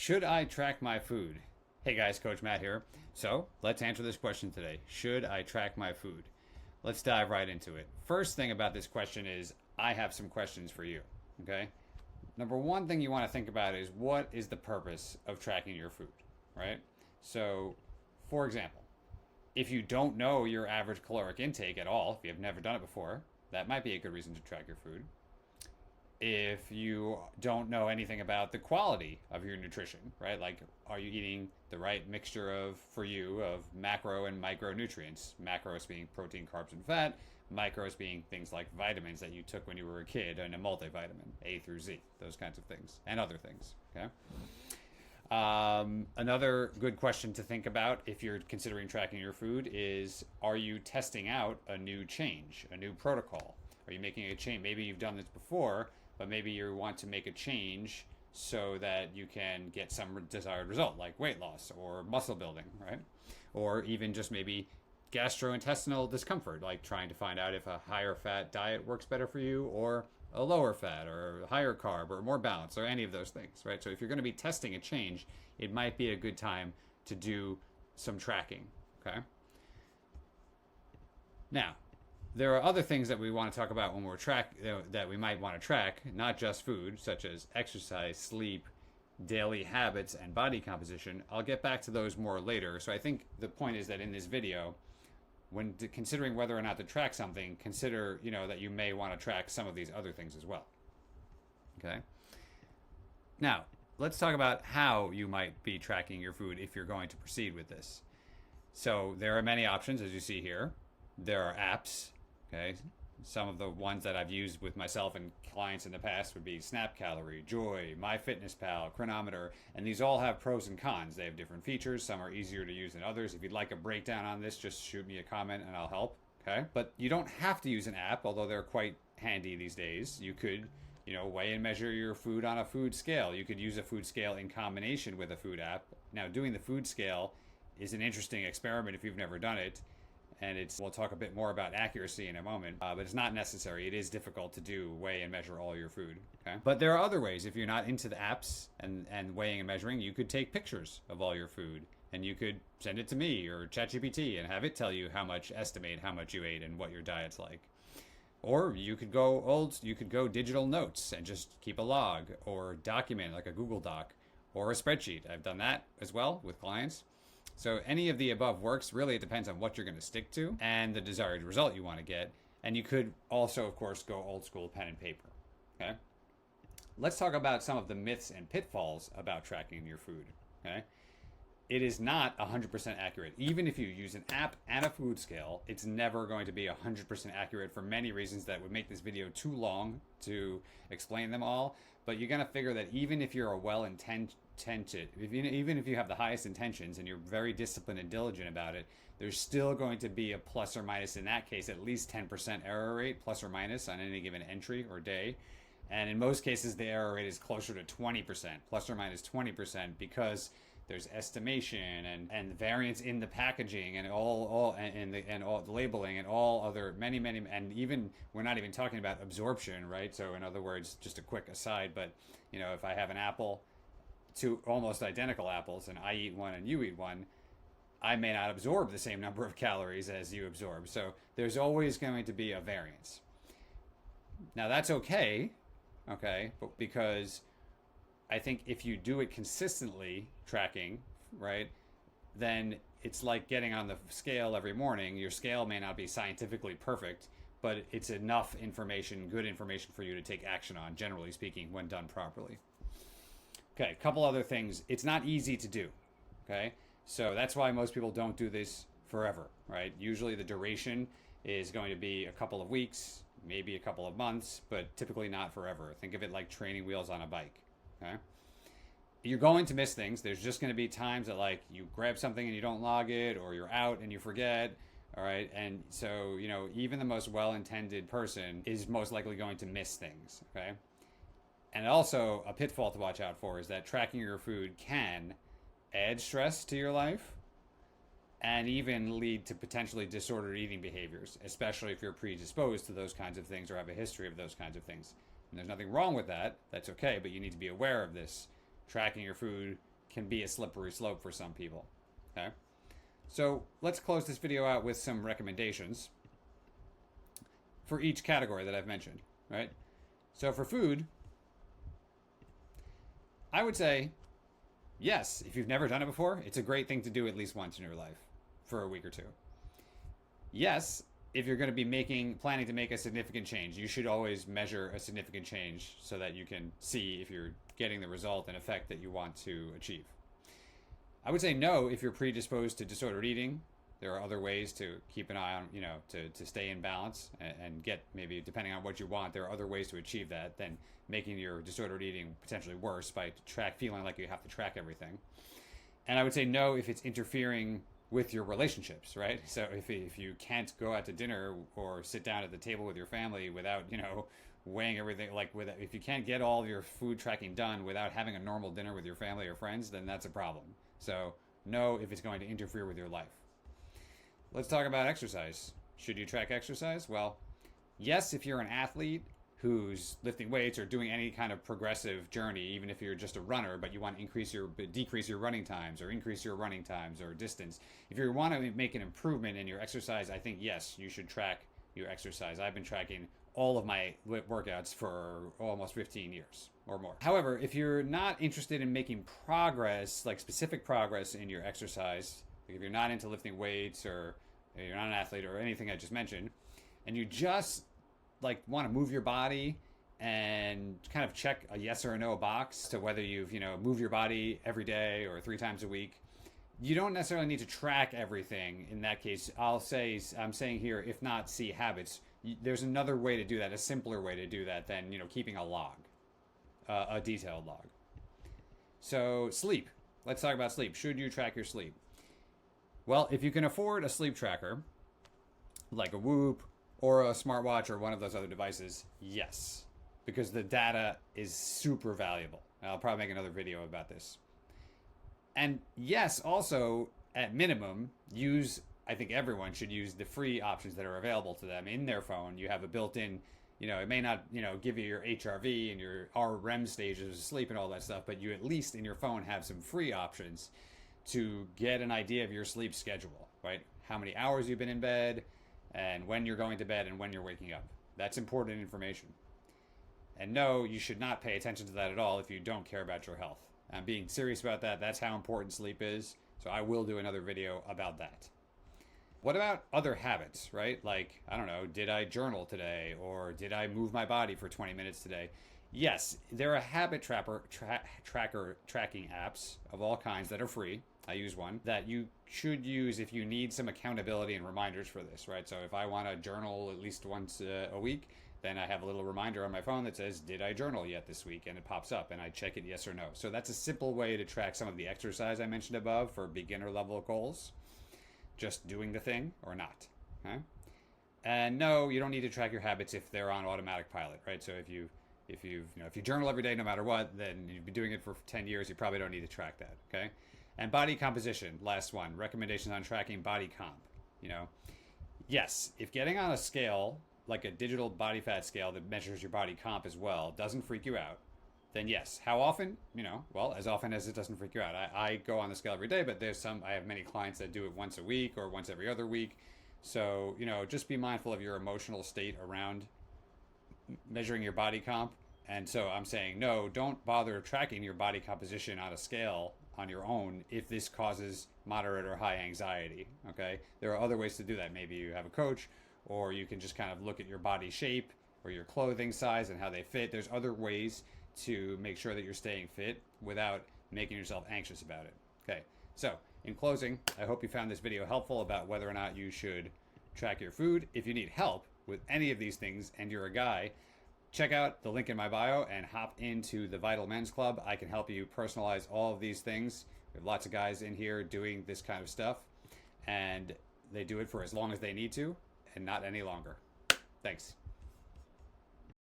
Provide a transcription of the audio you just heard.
Should I track my food? Hey guys, Coach Matt here. So let's answer this question today. Should I track my food? Let's dive right into it. First thing about this question is I have some questions for you. Okay. Number one thing you want to think about is what is the purpose of tracking your food, right? So, for example, if you don't know your average caloric intake at all, if you've never done it before, that might be a good reason to track your food. If you don't know anything about the quality of your nutrition, right? Like, are you eating the right mixture of, for you, of macro and micronutrients? Macros being protein, carbs, and fat. Micros being things like vitamins that you took when you were a kid and a multivitamin, A through Z, those kinds of things, and other things, okay? Another good question to think about if you're considering tracking your food is, are you testing out a new change, a new protocol? Are you making a change? Maybe you've done this before, but maybe you want to make a change so that you can get some desired result, like weight loss or muscle building, right? Or even just maybe gastrointestinal discomfort, like trying to find out if a higher fat diet works better for you or a lower fat or higher carb or more balance or any of those things, right? So if you're going to be testing a change, it might be a good time to do some tracking, okay? Now, there are other things that we want to talk about when we're that we might want to track, not just food, such as exercise, sleep, daily habits, and body composition. I'll get back to those more later. So I think the point is that in this video, when considering whether or not to track something, consider, that you may want to track some of these other things as well. Okay? Now, let's talk about how you might be tracking your food if you're going to proceed with this. So there are many options, as you see here. There are apps. Okay, some of the ones that I've used with myself and clients in the past would be Snap Calorie, Joy, MyFitnessPal, Chronometer, and these all have pros and cons. They have different features. Some are easier to use than others. If you'd like a breakdown on this, just shoot me a comment and I'll help. Okay, but you don't have to use an app, although they're quite handy these days. You could, weigh and measure your food on a food scale. You could use a food scale in combination with a food app. Now, doing the food scale is an interesting experiment if you've never done it. And we'll talk a bit more about accuracy in a moment, but it's not necessary. It is difficult to weigh and measure all your food, okay? But there are other ways. If you're not into the apps and weighing and measuring, you could take pictures of all your food and you could send it to me or ChatGPT and have it tell you estimate how much you ate and what your diet's like. Or you could go digital notes and just keep a log or document like a Google Doc or a spreadsheet. I've done that as well with clients. So any of the above works. Really, it depends on what you're going to stick to and the desired result you want to get. And you could also, of course, go old school pen and paper. Okay. Let's talk about some of the myths and pitfalls about tracking your food. Okay. It is not 100% accurate. Even if you use an app and a food scale, it's never going to be 100% accurate for many reasons that would make this video too long to explain them all. But you're going to figure that even if you're a well-intentioned, even if you have the highest intentions and you're very disciplined and diligent about it, there's still going to be a plus or minus, in that case, at least 10% error rate, plus or minus, on any given entry or day. And in most cases, the error rate is closer to 20%, plus or minus 20%, because there's estimation and variance in the packaging and all the labeling and all other many, and even we're not even talking about absorption, right? So in other words, just a quick aside, but if I have an apple, two almost identical apples, and I eat one and you eat one, I may not absorb the same number of calories as you absorb. So there's always going to be a variance. Now that's okay, but because I think if you do it consistently, tracking, right, then it's like getting on the scale every morning. Your scale may not be scientifically perfect, but it's enough information, good information for you to take action on, generally speaking, when done properly. Okay, a couple other things. It's not easy to do, okay? So that's why most people don't do this forever, right? Usually the duration is going to be a couple of weeks, maybe a couple of months, but typically not forever. Think of it like training wheels on a bike, okay? You're going to miss things. There's just going to be times that like you grab something and you don't log it, or you're out and you forget, all right? And so, even the most well-intended person is most likely going to miss things, okay? And also a pitfall to watch out for is that tracking your food can add stress to your life and even lead to potentially disordered eating behaviors, especially if you're predisposed to those kinds of things or have a history of those kinds of things. And there's nothing wrong with that. That's okay, but you need to be aware of this. Tracking your food can be a slippery slope for some people. Okay? So let's close this video out with some recommendations for each category that I've mentioned, right? So for food, I would say, yes, if you've never done it before, it's a great thing to do at least once in your life for a week or two. Yes, if you're going to be planning to make a significant change, you should always measure a significant change so that you can see if you're getting the result and effect that you want to achieve. I would say no if you're predisposed to disordered eating. There are other ways to keep an eye on, to stay in balance and get, maybe depending on what you want, there are other ways to achieve that than making your disordered eating potentially worse by feeling like you have to track everything. And I would say no if it's interfering with your relationships, right? So if you can't go out to dinner or sit down at the table with your family without, weighing everything, if you can't get all of your food tracking done without having a normal dinner with your family or friends, then that's a problem. So no if it's going to interfere with your life. Let's talk about exercise. Should you track exercise? Well, yes, if you're an athlete who's lifting weights or doing any kind of progressive journey, even if you're just a runner, but you want to decrease your running times or increase your running times or distance. If you want to make an improvement in your exercise, I think, yes, you should track your exercise. I've been tracking all of my workouts for almost 15 years or more. However, if you're not interested in making progress, like specific progress in your exercise, like if you're not into lifting weights or you're not an athlete or anything I just mentioned, and you just want to move your body and kind of check a yes or a no box to whether you've moved your body every day or 3 times a week, you don't necessarily need to track everything. In that case, I'm saying here, if not, see habits. There's another way to do that, a simpler way to do that than keeping a log, a detailed log. So sleep. Let's talk about sleep. Should you track your sleep? Well, if you can afford a sleep tracker, like a Whoop or a smartwatch or one of those other devices, yes, because the data is super valuable. I'll probably make another video about this. And yes, also, at minimum, I think everyone should use the free options that are available to them in their phone. You have a built-in, it may not, give you your HRV and your REM stages of sleep and all that stuff, but you at least in your phone have some free options to get an idea of your sleep schedule, right? How many hours you've been in bed, and when you're going to bed and when you're waking up. That's important information. And no, you should not pay attention to that at all if you don't care about your health. I'm being serious about that. That's how important sleep is. So I will do another video about that. What about other habits, right? Like, I don't know, did I journal today? Or did I move my body for 20 minutes today? Yes, there are habit tracking apps of all kinds that are free. I use one that you should use if you need some accountability and reminders for this, right? So if I want to journal at least once a week, then I have a little reminder on my phone that says, did I journal yet this week? And it pops up and I check it yes or no. So that's a simple way to track some of the exercise I mentioned above for beginner level goals. Just doing the thing or not. Okay? And no, you don't need to track your habits if they're on automatic pilot, right? So if you journal every day no matter what, then you've been doing it for 10 years, you probably don't need to track that, okay? And body composition, last one, recommendations on tracking body comp. Yes, if getting on a scale, like a digital body fat scale that measures your body comp as well, doesn't freak you out, then yes. How often? Well, as often as it doesn't freak you out. I go on the scale every day, but I have many clients that do it once a week or once every other week. So, just be mindful of your emotional state around measuring your body comp. And so I'm saying, no, don't bother tracking your body composition on a scale on your own if this causes moderate or high anxiety, okay? There are other ways to do that. Maybe you have a coach, or you can just kind of look at your body shape or your clothing size and how they fit. There's other ways to make sure that you're staying fit without making yourself anxious about it. Okay, so in closing, I hope you found this video helpful about whether or not you should track your food. If you need help with any of these things and you're a guy, check out the link in my bio and hop into the Vital Men's Club. I can help you personalize all of these things. We have lots of guys in here doing this kind of stuff, and they do it for as long as they need to and not any longer. Thanks.